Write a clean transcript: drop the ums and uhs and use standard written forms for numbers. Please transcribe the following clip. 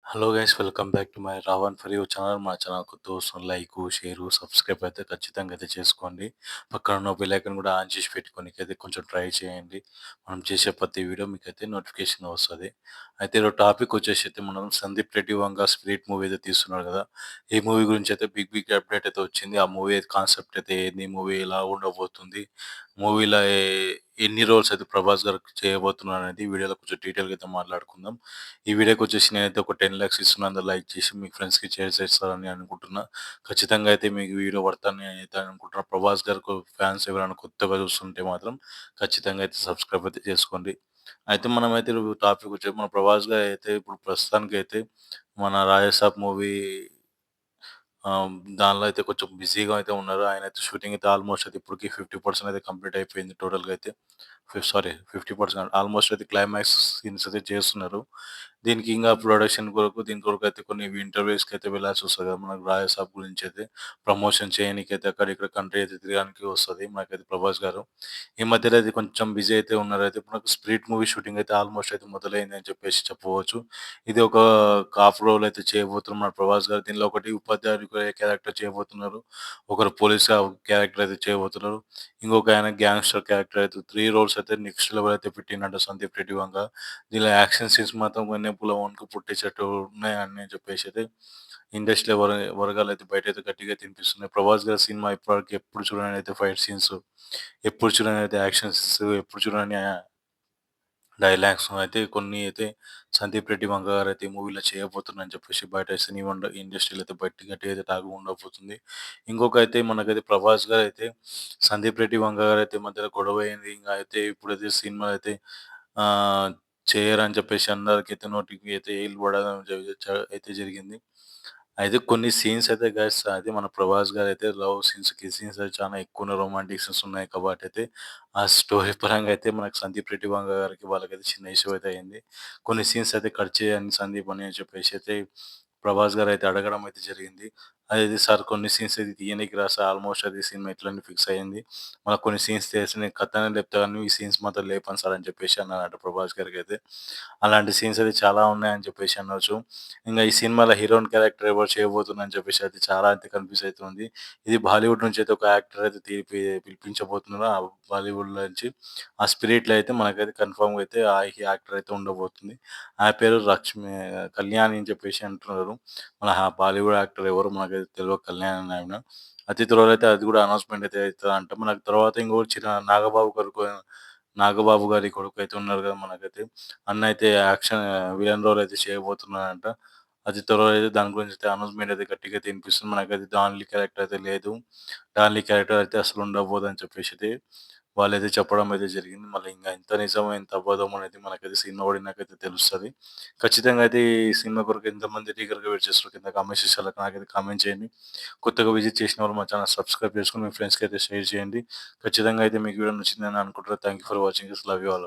Hello guys, welcome back to my Ravan for you channel. మా ఛానల్కు దోస్తు లైక్, షేర్, సబ్స్క్రైబ్ అయితే ఖచ్చితంగా అయితే చేసుకోండి. పక్కన ఉన్న బెల్ ఐకాన్ కూడా ఆన్ చేసి పెట్టుకోనికైతే కొంచెం ట్రై చేయండి. మనం చేసే ప్రతి వీడియో మీకైతే నోటిఫికేషన్ వస్తుంది. అయితే ఈరోజు టాపిక్ వచ్చేసి అయితే మనం సందీప్ రెడ్డి వంగ స్పిరిట్ మూవీ అయితే తీస్తున్నారు కదా. ఈ మూవీ గురించి అయితే బిగ్ బిగ్ అప్డేట్ అయితే వచ్చింది. ఆ మూవీ కాన్సెప్ట్ అయితే ఏంది, మూవీ ఎలా ఉండబోతుంది, మూవీలో ఎన్ని రోల్స్ అయితే ప్రభాస్ గారు చేయబోతున్నారు అనేది ఈ వీడియోలో కొంచెం డీటెయిల్గా అయితే మాట్లాడుకుందాం. ఈ వీడియోకి వచ్చేసి నేనైతే ఒక 10 లాక్స్ ఇస్తున్నాను. అందరూ లైక్ చేసి మీ ఫ్రెండ్స్‌కి షేర్ చేస్తారని అనుకుంటున్నా. ఖచ్చితంగా అయితే మీకు వీడియో పడతానని అయితే అనుకుంటున్నా. ప్రభాస్ గారికి ఫ్యాన్స్ ఎవరైనా కొత్తగా చూస్తుంటే మాత్రం ఖచ్చితంగా అయితే సబ్స్క్రైబ్ అయితే చేసుకోండి. అయితే మనమైతే టాపిక్ వచ్చి మన ప్రభాస్ గారు అయితే ఇప్పుడు ప్రస్తుతానికైతే మన 'రాజసాబ్' మూవీ దానిలో అయితే కొంచెం బిజీగా అయితే ఉన్నారు. ఆయనైతే షూటింగ్ అయితే ఆల్మోస్ట్ అయితే ఇప్పటికి 50% అయితే కంప్లీట్ అయిపోయింది టోటల్‌గా అయితే. సారీ, 50% ఆల్మోస్ట్ అయితే క్లైమాక్స్ సీన్స్ అయితే చేస్తున్నారు. దీనికి ఇంగా ప్రొడక్షన్ కొరకు దీని కొరకైతే కొన్ని ఇంటర్వ్యూస్‌కైతే వెళ్ళాల్సొస్తది కదా. మనకు 'రాజసాబ్' గురించైతే ప్రమోషన్ చేయనీకైతే అక్కడ ఇక్కడ కంట్రీ అయితే తిరగడానికి వస్తది మనకైతే ప్రభాస్ గారు. ఈ మధ్యలో అయితే కొంచెం బిజీ అయితే ఉన్నారు. అయితే ఇప్పుడు నాకు 'స్పిరిట్' మూవీ షూటింగ్ అయితే ఆల్మోస్ట్ అయితే మొదలైందని చెప్పేసి చెప్పవచ్చు. ఇది ఒక హాఫ్ రోల్ అయితే చేయబోతున్నారు మన ప్రభాస్ గారు. దీనిలో ఒకటి ఉపాధ్యాయుడిగా క్యారెక్టర్ చేయబోతున్నారు. ఒకరు పోలీస్‌గా క్యారెక్టర్ అయితే చేయబోతున్నారు. ఇంకొక ఆయన గ్యాంగ్‌స్టర్ క్యారెక్టర్ అయితే 3 రోల్స్ అయితే నెక్స్ట్ లెవెల్ అయితే పెట్టిండంట సందీప్ రెడ్డి వంగ. దీనిలో యాక్షన్ సీన్స్ మాత్రం వెన్నెముకలో వణుకు పుట్టించేట్టు ఉన్నాయని చెప్పేసి అయితే ఇండస్ట్రీలో వర్గాలైతే బయటైతే గట్టిగా తినిపిస్తున్నాయి. ప్రభాస్ గారి సినిమా ఇప్పటివరకు ఎప్పుడు చూడని అయితే ఫైట్ సీన్స్, ఎప్పుడు చూడని అయితే యాక్షన్ సీన్స్, ఎప్పుడు చూడని డైలాగ్స్ అయితే కొన్ని అయితే సందీప్ రెడ్డి వంగ గారైతే ఈ మూవీలో చేయబోతున్నారని చెప్పేసి బయట సినిమా ఇండస్ట్రీలో అయితే బయట గట్టిగా అయితే టాక్ ఉండబోతుంది. ఇంకొకైతే మనకైతే ప్రభాస్ గారైతే సందీప్ రెడ్డి వంగ గారైతే ఈ మధ్యలో గొడవ అయింది. ఇంగ అయితే ఇప్పుడైతే సినిమా అయితే ఆహ్, చేయరని చెప్పేసి అందరికైతే నోటికి అయితే ఏళ్ళు పడడం అయితే జరిగింది. అయితే కొన్ని సీన్స్ అయితే గైస్ అది మన ప్రభాస్ గారైతే లవ్ సీన్స్, కిస్ సీన్స్ అయితే చాలా ఎక్కువ రొమాంటిక్ సీన్స్ ఉన్నాయి కాబట్టి అయితే ఆ స్టోరీ పరంగా అయితే మనకు సందీప్ రెడ్డి వంగ గారికి వాళ్ళకైతే చిన్న ఇష్యూ అయితే అయింది. కొన్ని సీన్స్ అయితే కట్ చేయండి సందీప్ అని చెప్పేసి అయితే ప్రభాస్ గారైతే అడగడం అయితే జరిగింది. అది సార్ కొన్ని సీన్స్ అయితే తీయనీకి రా సార్, ఆల్మోస్ట్ అది సినిమా ఇట్లనే ఫిక్స్ అయింది. మనకు కొన్ని సీన్స్ చేసి నేను కథనే లేపుతా గానీ ఈ సీన్స్ మాత్రం లేపను సార్ అని చెప్పేసి అన్నారట ప్రభాస్ గారికైతే. అలాంటి సీన్స్ అయితే చాలా ఉన్నాయని చెప్పేసి అనొచ్చు. ఇంగ ఈ సినిమాలో హీరోయిన్ క్యారెక్టర్ ఎవరు చేయబోతున్నారని చెప్పేసి అయితే చాలా అయితే కన్‌ఫ్యూజ్ అయితుంది. ఇది బాలీవుడ్ నుంచి అయితే ఒక యాక్టర్ అయితే పిలిపించబోతున్నారు. ఆ బాలీవుడ్‌లో నుంచి. ఆ స్పిరిట్‌లో అయితే మనకైతే కన్ఫర్మ్‌గా అయితే ఆ యాక్టర్ అయితే ఉండబోతుంది. ఆమె పేరు కళ్యాణి అని చెప్పేసి అంటున్నారు. మన బాలీవుడ్ యాక్టర్ ఎవరో మనకైతే తెలవదు, కళ్యాణి అనే ఆమె. అతి త్వరలో అయితే అది కూడా అనౌన్స్‌మెంట్ అయితే అయితదంట. మనకు తర్వాత ఇంకొకటి నాగబాబు గారి కొడుకైతే ఉన్నారు కదా మనకైతే. అన్న అయితే యాక్షన్ విలన్ రోల్ అయితే చేయబోతున్నాడంట. అతి త్వరలో అయితే దాని గురించి అయితే అనౌన్స్‌మెంట్ అయితే గట్టిగా అయితే వినిపిస్తుంది. మనకైతే డాన్‌లీ క్యారెక్టర్ అయితే లేదు. డాన్‌లీ క్యారెక్టర్ అయితే అసలు ఉండబోదని చెప్పేసి అయితే వాళ్ళైతే చెప్పడం అయితే జరిగింది. మళ్ళీ ఇంగ ఎంత నిజమో ఎంత అబద్ధమో అనేది మనకైతే సినిమా పడినాకైతే తెలుస్తది. ఖచ్చితంగా అయితే ఈ సినిమా కొరకు ఎంతమంది ఈగర్‌గా వెయిట్ చేస్తున్నారో కింద కామెంట్ సెక్షన్‌లో నాకైతే కామెంట్ చేయండి. కొత్తగా విజిట్ చేసిన వాళ్ళు మా ఛానెల్ సబ్స్క్రైబ్ చేసుకొని మీ ఫ్రెండ్స్‌కి అయితే షేర్ చేయండి. ఖచ్చితంగా అయితే మీకు వీడియో నచ్చిందని అనుకుంటున్నా. Thank you for watching this. Love you all.